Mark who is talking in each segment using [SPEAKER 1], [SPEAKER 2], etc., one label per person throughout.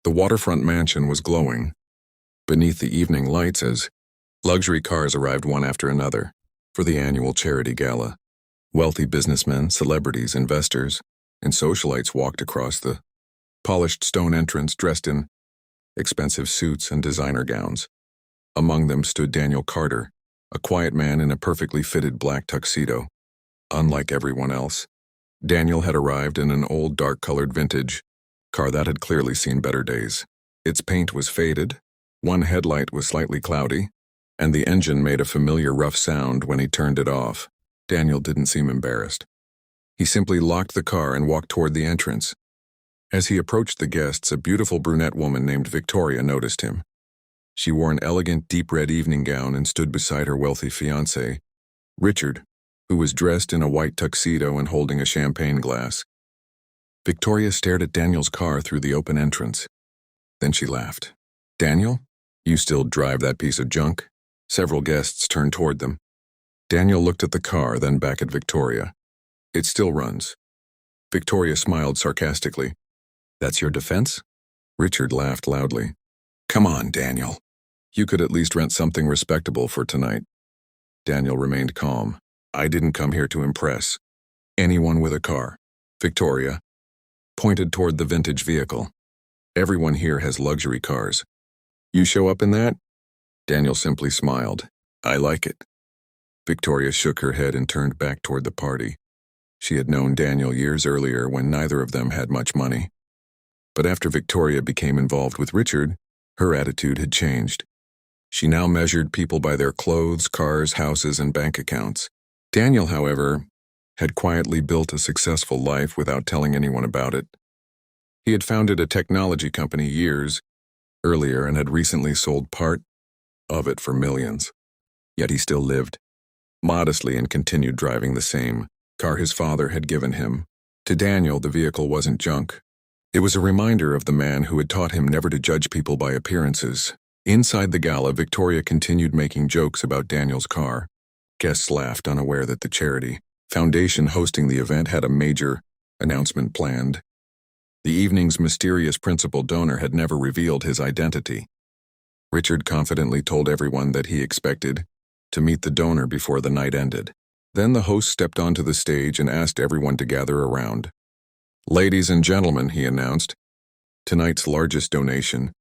[SPEAKER 1] The waterfront mansion was glowing beneath the evening lights as luxury cars arrived one after another for the annual charity gala. Wealthy businessmen, celebrities, investors, and socialites walked across the polished stone entrance dressed in expensive suits and designer gowns. Among them stood Daniel Carter, a quiet man in a perfectly fitted black tuxedo. Unlike everyone else, Daniel had arrived in an old dark-colored vintage car that had clearly seen better days. Its paint was faded, one headlight was slightly cloudy, and the engine made a familiar rough sound when he turned it off. Daniel didn't seem embarrassed. He simply locked the car and walked toward the entrance. As he approached the guests, a beautiful brunette woman named Victoria noticed him. She wore an elegant deep red evening gown and stood beside her wealthy fiancé, Richard, who was dressed in a white tuxedo and holding a champagne glass. Victoria stared at Daniel's car through the open entrance. Then she laughed. "Daniel, you still drive that piece of junk?" Several guests turned toward them. Daniel looked at the car, then back at Victoria. "It still runs." Victoria smiled sarcastically. "That's your defense?" Richard laughed loudly. "Come on, Daniel. You could at least rent something respectable for tonight." Daniel remained calm. "I didn't come here to impress anyone with a car." Victoria pointed toward the vintage vehicle. "Everyone here has luxury cars. You show up in that?" Daniel simply smiled. "I like it." Victoria shook her head and turned back toward the party. She had known Daniel years earlier when neither of them had much money. But after Victoria became involved with Richard, her attitude had changed. She now measured people by their clothes, cars, houses, and bank accounts. Daniel, however, had quietly built a successful life without telling anyone about it. He had founded a technology company years earlier and had recently sold part of it for millions. Yet he still lived modestly and continued driving the same car his father had given him. To Daniel, the vehicle wasn't junk. It was a reminder of the man who had taught him never to judge people by appearances. Inside the gala, Victoria continued making jokes about Daniel's car. Guests laughed, unaware that the charity foundation hosting the event had a major announcement planned. The evening's mysterious principal donor had never revealed his identity. Richard confidently told everyone that he expected to meet the donor before the night ended. Then the host stepped onto the stage and asked everyone to gather around. "Ladies and gentlemen," he announced, "tonight's largest donation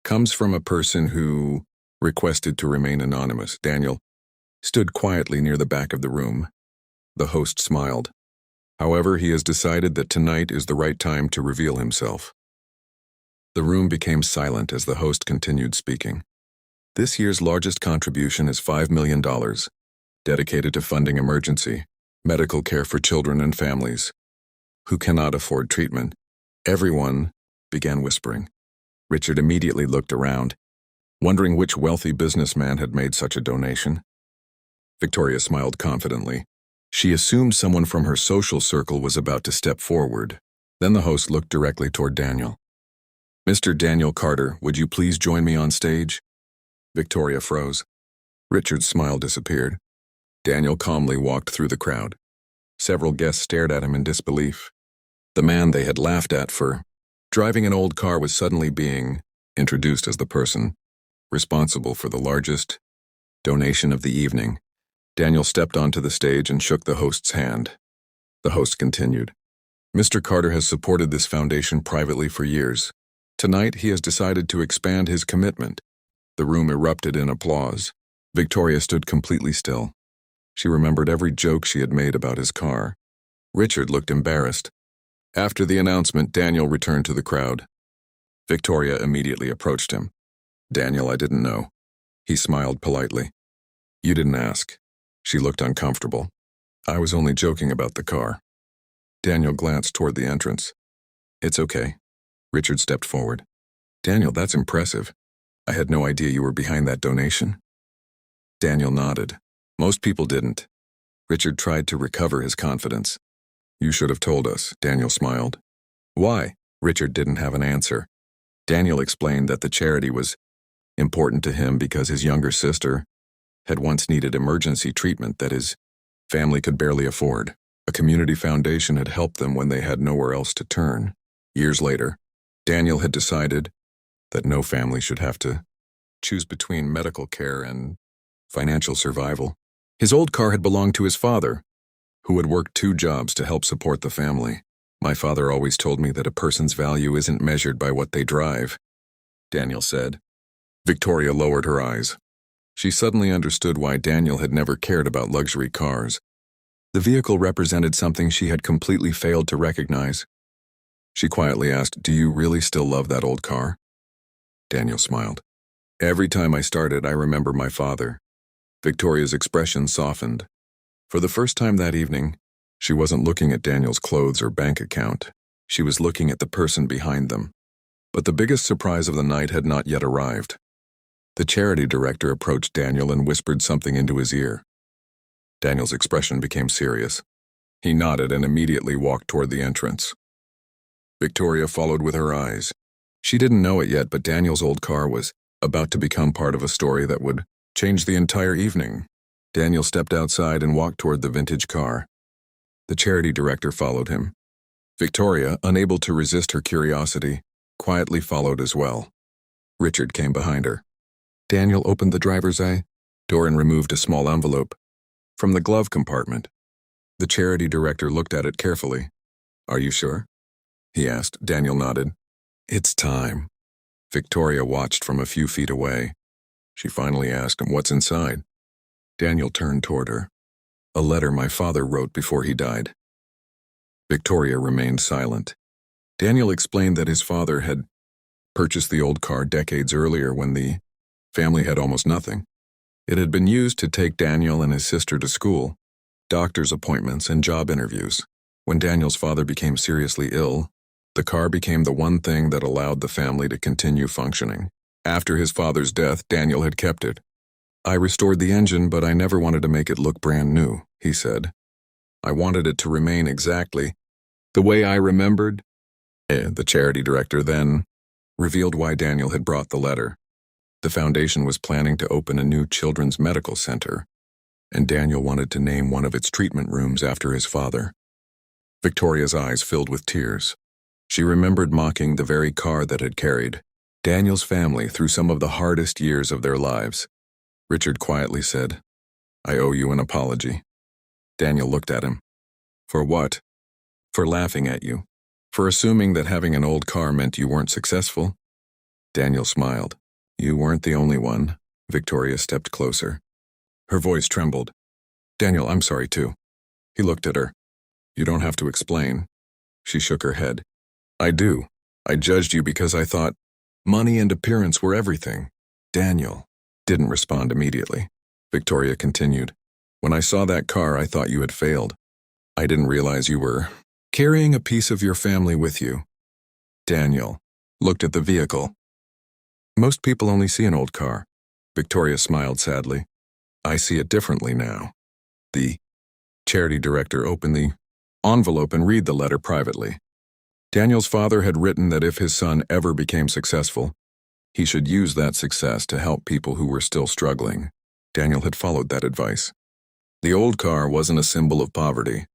[SPEAKER 1] comes from a person who requested to remain anonymous." Daniel stood quietly near the back of the room. The host smiled. "However, he has decided that tonight is the right time to reveal himself." The room became silent as the host continued speaking. "This year's largest contribution is $5 million, dedicated to funding emergency medical care for children and families who cannot afford treatment." Everyone began whispering. Richard immediately looked around, wondering which wealthy businessman had made such a donation. Victoria smiled confidently. She assumed someone from her social circle was about to step forward. Then the host looked directly toward Daniel. "Mr. Daniel Carter, would you please join me on stage?" Victoria froze. Richard's smile disappeared. Daniel calmly walked through the crowd. Several guests stared at him in disbelief. The man they had laughed at for driving an old car was suddenly being introduced as the person responsible for the largest donation of the evening. Daniel stepped onto the stage and shook the host's hand. The host continued. "Mr. Carter has supported this foundation privately for years. Tonight, he has decided to expand his commitment." The room erupted in applause. Victoria stood completely still. She remembered every joke she had made about his car. Richard looked embarrassed. After the announcement, Daniel returned to the crowd. Victoria immediately approached him. "Daniel, I didn't know." He smiled politely. "You didn't ask." She looked uncomfortable. "I was only joking about the car." Daniel glanced toward the entrance. "It's okay." Richard stepped forward. "Daniel, that's impressive. I had no idea you were behind that donation." Daniel nodded. "Most people didn't." Richard tried to recover his confidence. "You should have told us," Daniel smiled. "Why?" Richard didn't have an answer. Daniel explained that the charity was important to him because his younger sister had once needed emergency treatment that his family could barely afford. A community foundation had helped them when they had nowhere else to turn. Years later, Daniel had decided that no family should have to choose between medical care and financial survival. His old car had belonged to his father, who had worked 2 jobs to help support the family. My father always told me that a person's value isn't measured by what they drive, Daniel said. Victoria lowered her eyes. She suddenly understood why Daniel had never cared about luxury cars. The vehicle represented something she had completely failed to recognize. She quietly asked, "Do you really still love that old car?" Daniel smiled. "Every time I start it, I remember my father." Victoria's expression softened. For the first time that evening, she wasn't looking at Daniel's clothes or bank account. She was looking at the person behind them. But the biggest surprise of the night had not yet arrived. The charity director approached Daniel and whispered something into his ear. Daniel's expression became serious. He nodded and immediately walked toward the entrance. Victoria followed with her eyes. She didn't know it yet, but Daniel's old car was about to become part of a story that would change the entire evening. Daniel stepped outside and walked toward the vintage car. The charity director followed him. Victoria, unable to resist her curiosity, quietly followed as well. Richard came behind her. Daniel opened the driver's door and removed a small envelope from the glove compartment. The charity director looked at it carefully. "Are you sure?" he asked. Daniel nodded. "It's time." Victoria watched from a few feet away. She finally asked him, "What's inside?" Daniel turned toward her. "A letter my father wrote before he died." Victoria remained silent. Daniel explained that his father had purchased the old car decades earlier when the family had almost nothing. It had been used to take Daniel and his sister to school, doctor's appointments, and job interviews. When Daniel's father became seriously ill, the car became the one thing that allowed the family to continue functioning. After his father's death, Daniel had kept it. "I restored the engine, but I never wanted to make it look brand new," he said. "I wanted it to remain exactly the way I remembered." The charity director then revealed why Daniel had brought the letter. The foundation was planning to open a new children's medical center, and Daniel wanted to name one of its treatment rooms after his father. Victoria's eyes filled with tears. She remembered mocking the very car that had carried Daniel's family through some of the hardest years of their lives. Richard quietly said, "I owe you an apology." Daniel looked at him. "For what?" "For laughing at you. For assuming that having an old car meant you weren't successful." Daniel smiled. "You weren't the only one." Victoria stepped closer. Her voice trembled. "Daniel, I'm sorry too." He looked at her. "You don't have to explain." She shook her head. "I do. I judged you because I thought money and appearance were everything." Daniel didn't respond immediately. Victoria continued. "When I saw that car, I thought you had failed. I didn't realize you were carrying a piece of your family with you." Daniel looked at the vehicle. "Most people only see an old car." Victoria smiled sadly. "I see it differently now." The charity director opened the envelope and read the letter privately. Daniel's father had written that if his son ever became successful, he should use that success to help people who were still struggling. Daniel had followed that advice. The old car wasn't a symbol of poverty.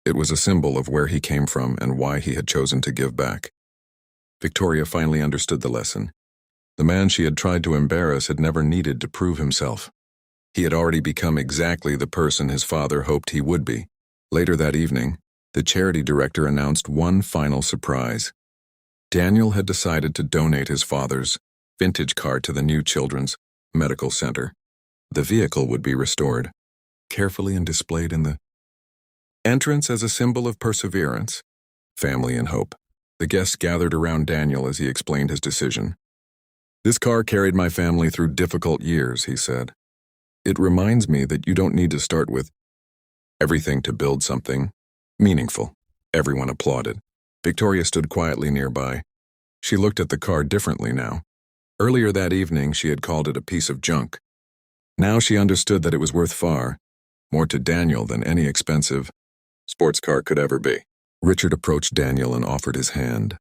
[SPEAKER 1] It was a symbol of where he came from and why he had chosen to give back. Victoria finally understood the lesson. The man she had tried to embarrass had never needed to prove himself. He had already become exactly the person his father hoped he would be. Later that evening, the charity director announced one final surprise. Daniel had decided to donate his father's vintage car to the new children's medical center. The vehicle would be restored, carefully and displayed in the entrance as a symbol of perseverance, family, and hope. The guests gathered around Daniel as he explained his decision. "This car carried my family through difficult years," he said. "It reminds me that you don't need to start with everything to build something meaningful." Everyone applauded. Victoria stood quietly nearby. She looked at the car differently now. Earlier that evening, she had called it a piece of junk. Now she understood that it was worth far more to Daniel than any expensive sports car could ever be. Richard approached Daniel and offered his hand.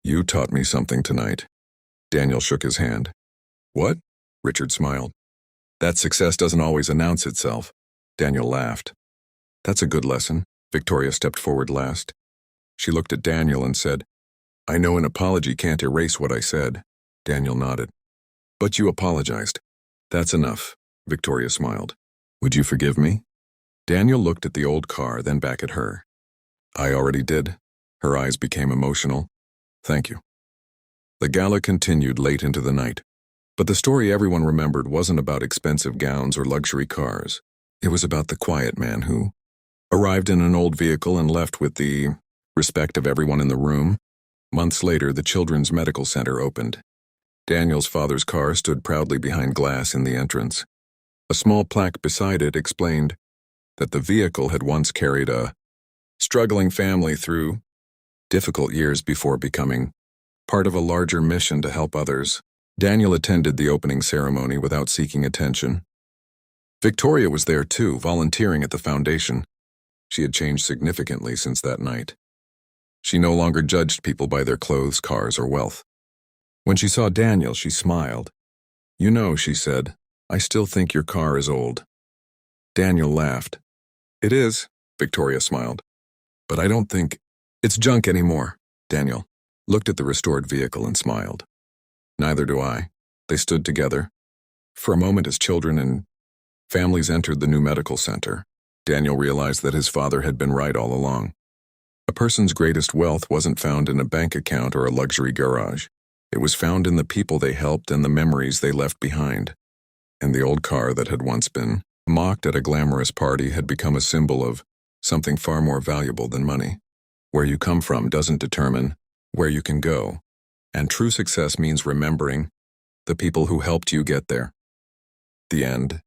[SPEAKER 1] "You taught me something tonight." Daniel shook his hand. "What?" Richard smiled. "That success doesn't always announce itself." Daniel laughed. "That's a good lesson." Victoria stepped forward last. She looked at Daniel and said, "I know an apology can't erase what I said." Daniel nodded. But you apologized. That's enough, Victoria smiled. Would you forgive me? Daniel looked at the old car, then back at her. I already did. Her eyes became emotional. Thank you. The gala continued late into the night. But the story everyone remembered wasn't about expensive gowns or luxury cars. It was about the quiet man who arrived in an old vehicle and left with the respect of everyone in the room. Months later, the Children's Medical Center opened. Daniel's father's car stood proudly behind glass in the entrance. A small plaque beside it explained that the vehicle had once carried a struggling family through difficult years before becoming part of a larger mission to help others. Daniel attended the opening ceremony without seeking attention. Victoria was there too, volunteering at the foundation. She had changed significantly since that night. She no longer judged people by their clothes, cars, or wealth. When she saw Daniel, she smiled. You know, she said, I still think your car is old. Daniel laughed. It is, Victoria smiled. But I don't think it's junk anymore. Daniel looked at the restored vehicle and smiled. Neither do I. They stood together. For a moment as children and families entered the new medical center, Daniel realized that his father had been right all along. A person's greatest wealth wasn't found in a bank account or a luxury garage. It was found in the people they helped and the memories they left behind. And the old car that had once been mocked at a glamorous party had become a symbol of something far more valuable than money. Where you come from doesn't determine where you can go, and true success means remembering the people who helped you get there. The end.